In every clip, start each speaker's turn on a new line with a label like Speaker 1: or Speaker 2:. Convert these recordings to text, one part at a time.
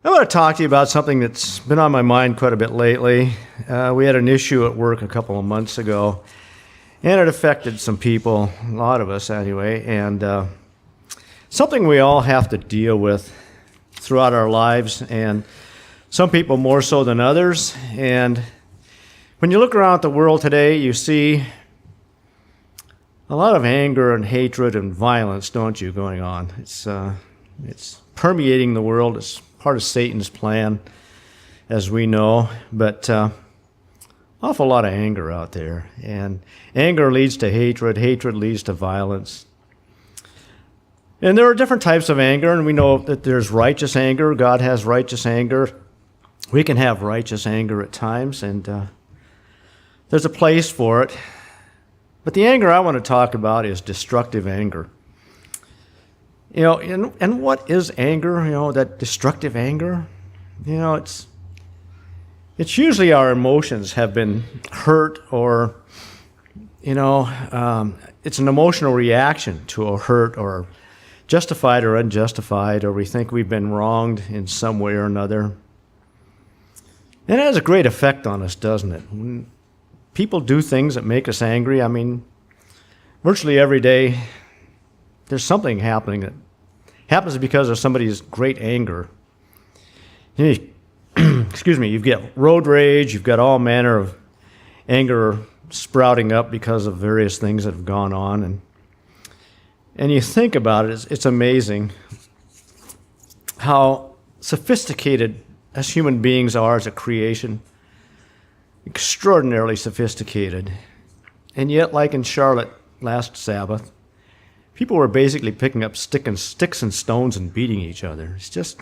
Speaker 1: I want to talk to you about something that's been on my mind quite a bit lately. We had an issue at work a couple of months ago, and it affected some people, a lot of us anyway, and something we all have to deal with throughout our lives, and some people more so than others. And when you look around the world today, you see a lot of anger and hatred and violence, don't you, going on? It's permeating the world. It's part of Satan's plan, as we know, but awful lot of anger out there. And anger leads to hatred. Hatred leads to violence. And there are different types of anger, and we know that there's righteous anger. God has righteous anger. We can have righteous anger at times, and there's a place for it. But the anger I want to talk about is destructive anger. You know, and what is anger? You know, that destructive anger? You know, it's usually our emotions have been hurt, or, you know, it's an emotional reaction to a hurt, or justified or unjustified, or we think we've been wronged in some way or another. And it has a great effect on us, doesn't it? When people do things that make us angry, I mean, virtually every day, there's something happening that happens because of somebody's great anger. Excuse me, you've got road rage, you've got all manner of anger sprouting up because of various things that have gone on. And you think about it, it's amazing how sophisticated as human beings are as a creation. Extraordinarily sophisticated. And yet, like in Charlotte last Sabbath, people were basically picking up sticks and stones and beating each other. It's just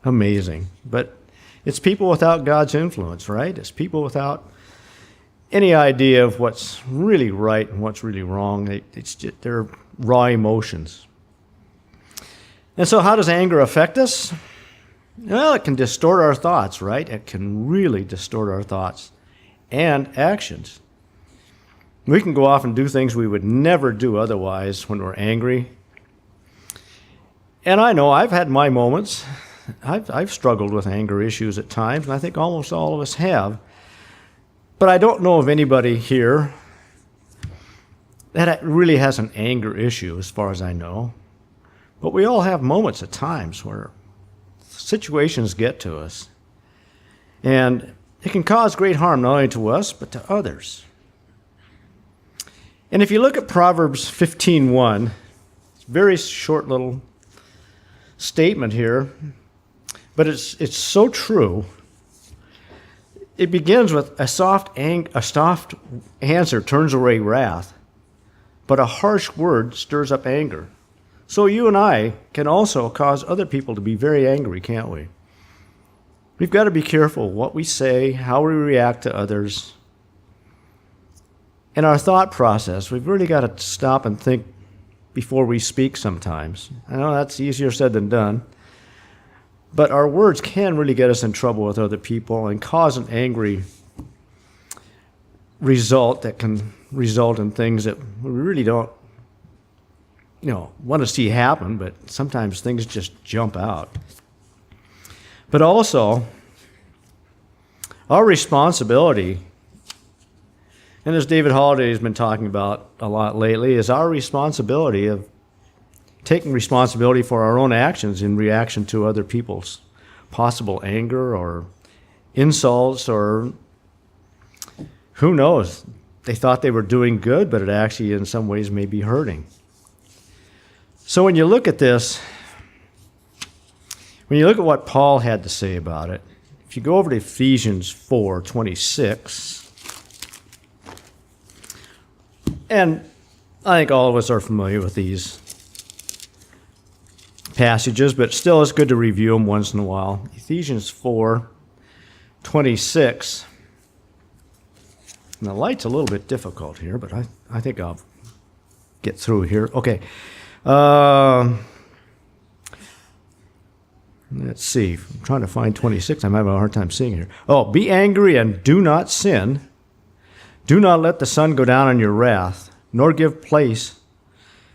Speaker 1: amazing. But it's people without God's influence, right? It's people without any idea of what's really right and what's really wrong. They're raw emotions. And so how does anger affect us? Well, it can distort our thoughts, right? It can really distort our thoughts and actions. We can go off and do things we would never do otherwise when we're angry. And I know I've had my moments. I've struggled with anger issues at times, and I think almost all of us have. But I don't know of anybody here that really has an anger issue, as far as I know. But we all have moments at times where situations get to us. And it can cause great harm not only to us, but to others. And if you look at Proverbs 15:1, it's a very short little statement here, but it's so true. It begins with a soft answer turns away wrath, but a harsh word stirs up anger. So you and I can also cause other people to be very angry, can't we? We've got to be careful what we say, how we react to others. In our thought process, we've really got to stop and think before we speak sometimes. I know that's easier said than done. But our words can really get us in trouble with other people and cause an angry result that can result in things that we really don't, want to see happen, but sometimes things just jump out. But also, our responsibility, and as David Holliday has been talking about a lot lately, is our responsibility of taking responsibility for our own actions in reaction to other people's possible anger or insults, or who knows, they thought they were doing good, but it actually in some ways may be hurting. So when you look at this, when you look at what Paul had to say about it, if you go over to Ephesians 4:26, and I think all of us are familiar with these passages, but still it's good to review them once in a while. Ephesians 4:26. And the light's a little bit difficult here, but I think I'll get through here. Okay. Let's see. I'm trying to find 26. I'm having a hard time seeing here. Oh, be angry and do not sin. Do not let the sun go down on your wrath, nor give place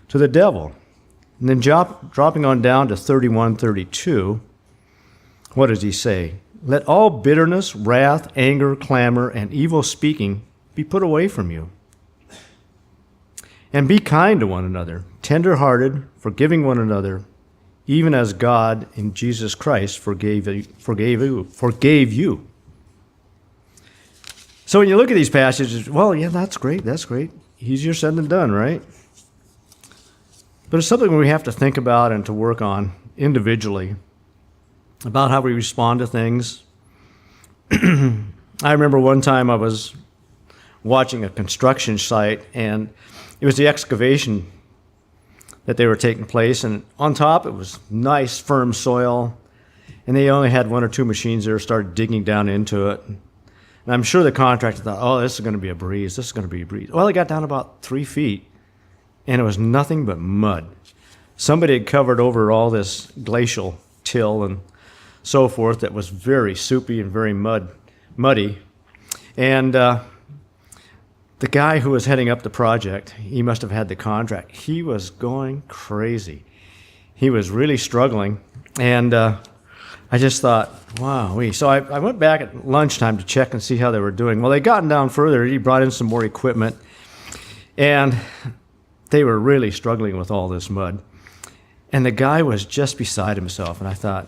Speaker 1: to the devil. And then dropping on down to 31:32. what does he say? Let all bitterness, wrath, anger, clamor, and evil speaking be put away from you. And be kind to one another, tender-hearted, forgiving one another, even as God in Jesus Christ forgave you. So when you look at these passages, well, yeah, that's great. Easier said than done, right? But it's something we have to think about and to work on individually, about how we respond to things. I remember one time I was watching a construction site, and it was the excavation that they were taking place, and on top it was nice, firm soil, and they only had one or two machines there, started digging down into it. And I'm sure the contractor thought, oh, this is going to be a breeze. Well, they got down about 3 feet, and it was nothing but mud. Somebody had covered over all this glacial till and so forth that was very soupy and very muddy. And the guy who was heading up the project, he must have had the contract. He was going crazy. He was really struggling. And I just thought, wow. So I went back at lunchtime to check and see how they were doing. Well, they'd gotten down further. He brought in some more equipment. And they were really struggling with all this mud. And the guy was just beside himself. And I thought,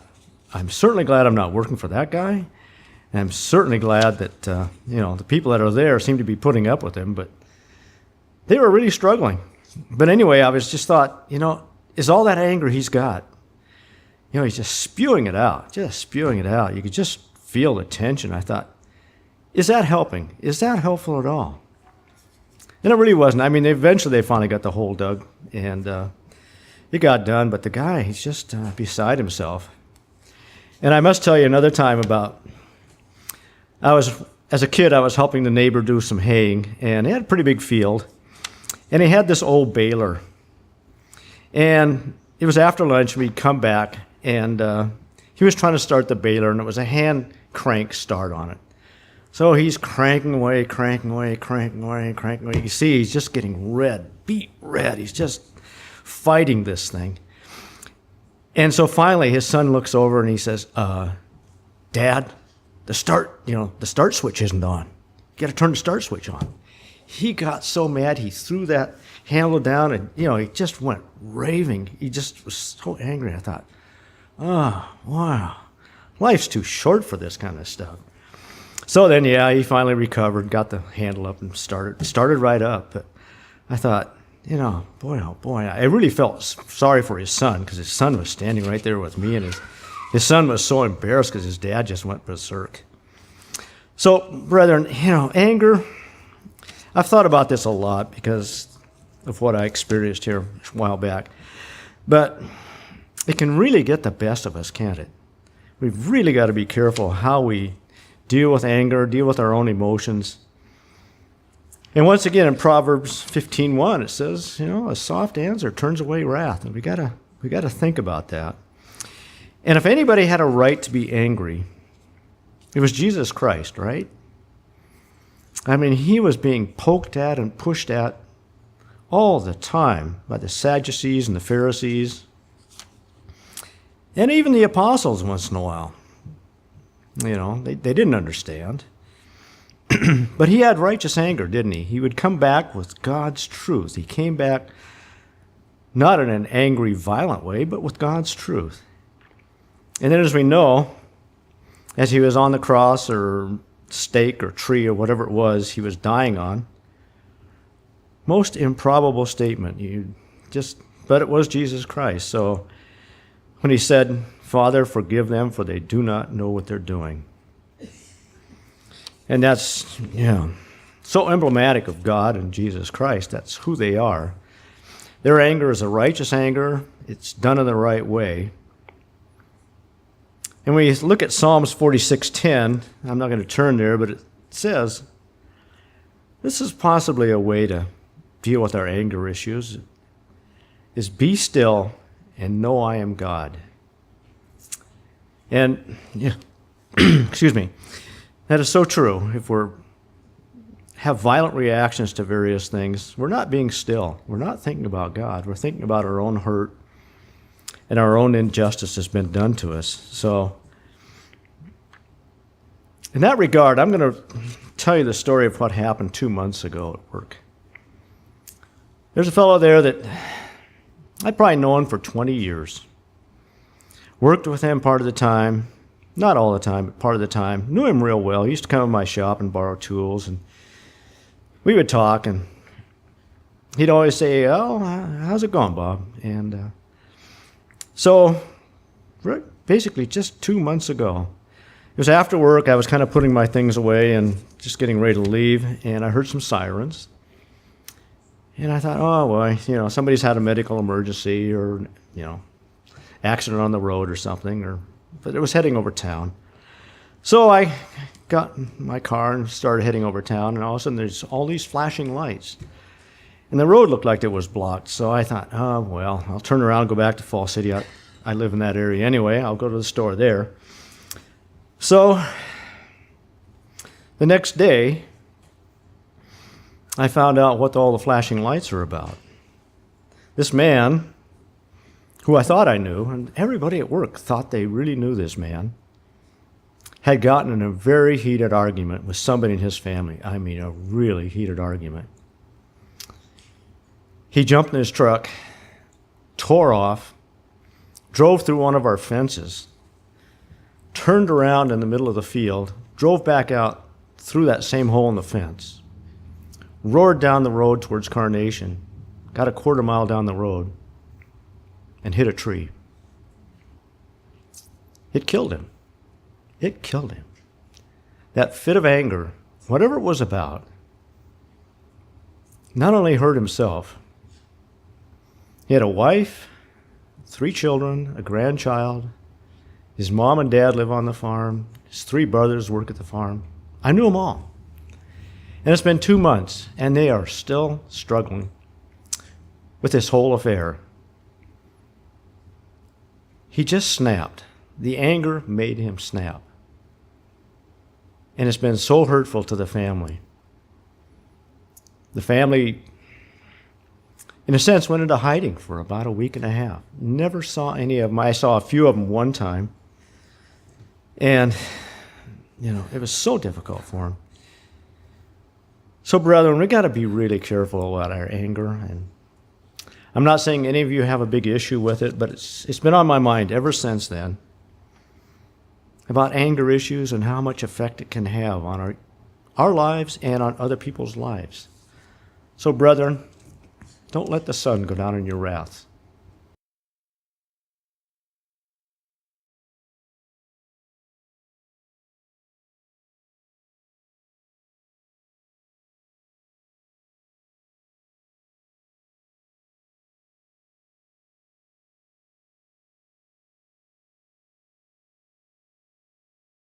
Speaker 1: I'm certainly glad I'm not working for that guy. And I'm certainly glad that, the people that are there seem to be putting up with him. But they were really struggling. But anyway, I was just thought, is all that anger he's got, he's just spewing it out. You could just feel the tension. I thought, is that helping? Is that helpful at all? And it really wasn't. I mean, eventually they finally got the hole dug, and it got done. But the guy, he's just beside himself. And I must tell you another time about, as a kid, I was helping the neighbor do some haying, and he had a pretty big field. And he had this old baler. And it was after lunch, and we'd come back, and he was trying to start the baler, and it was a hand crank start on it. So he's cranking away. You see, he's just getting beet red. He's just fighting this thing. And so finally, his son looks over and he says, Dad, the start switch isn't on. You got to turn the start switch on. He got so mad, he threw that handle down, and, he just went raving. He just was so angry. I thought, oh, wow, life's too short for this kind of stuff. So then, he finally recovered, got the handle up and started right up. But I thought, boy, oh boy, I really felt sorry for his son, because his son was standing right there with me, and his son was so embarrassed because his dad just went berserk. So, brethren, anger, I've thought about this a lot because of what I experienced here a while back. But it can really get the best of us, can't it? We've really got to be careful how we deal with anger, deal with our own emotions. And once again, in Proverbs 15:1, it says, a soft answer turns away wrath. And we got to think about that. And if anybody had a right to be angry, it was Jesus Christ, right? I mean, he was being poked at and pushed at all the time by the Sadducees and the Pharisees, and even the apostles once in a while. They didn't understand. But he had righteous anger, didn't he? He would come back with God's truth. He came back not in an angry, violent way, but with God's truth. And then, as we know, as he was on the cross or stake or tree or whatever it was he was dying on, most improbable statement. But it was Jesus Christ. So when he said, Father, forgive them, for they do not know what they're doing. And that's, so emblematic of God and Jesus Christ. That's who they are. Their anger is a righteous anger. It's done in the right way. And when you look at Psalms 46:10, I'm not going to turn there, but it says, this is possibly a way to deal with our anger issues, is be still and know I am God. And, excuse me, that is so true. If we have violent reactions to various things, we're not being still. We're not thinking about God. We're thinking about our own hurt and our own injustice has been done to us. So In that regard, I'm going to tell you the story of what happened 2 months ago at work. There's a fellow there that I'd probably known for 20 years. Worked with him part of the time, not all the time, but part of the time. Knew him real well. He used to come to my shop and borrow tools, and we would talk, and he'd always say, "Oh, how's it going, Bob?" And so basically just 2 months ago, it was after work. I was kind of putting my things away and just getting ready to leave, and I heard some sirens. And I thought, oh, well, somebody's had a medical emergency or, accident on the road or something, but it was heading over town. So I got in my car and started heading over town, and all of a sudden there's all these flashing lights. And the road looked like it was blocked, so I thought, oh, well, I'll turn around and go back to Fall City. I live in that area anyway. I'll go to the store there. So the next day, I found out what all the flashing lights are about. This man, who I thought I knew, and everybody at work thought they really knew this man, had gotten in a very heated argument with somebody in his family. I mean, a really heated argument. He jumped in his truck, tore off, drove through one of our fences, turned around in the middle of the field, drove back out through that same hole in the fence, roared down the road towards Carnation, got a quarter mile down the road, and hit a tree. It killed him. It killed him. That fit of anger, whatever it was about, not only hurt himself, he had a wife, 3 children, a grandchild. His mom and dad live on the farm. His 3 brothers work at the farm. I knew them all. And it's been 2 months, and they are still struggling with this whole affair. He just snapped. The anger made him snap. And it's been so hurtful to the family. The family, in a sense, went into hiding for about a week and a half. Never saw any of them. I saw a few of them one time. And, it was so difficult for them. So, brethren, we got to be really careful about our anger. And I'm not saying any of you have a big issue with it, but it's been on my mind ever since then about anger issues and how much effect it can have on our lives and on other people's lives. So, brethren, don't let the sun go down in your wrath.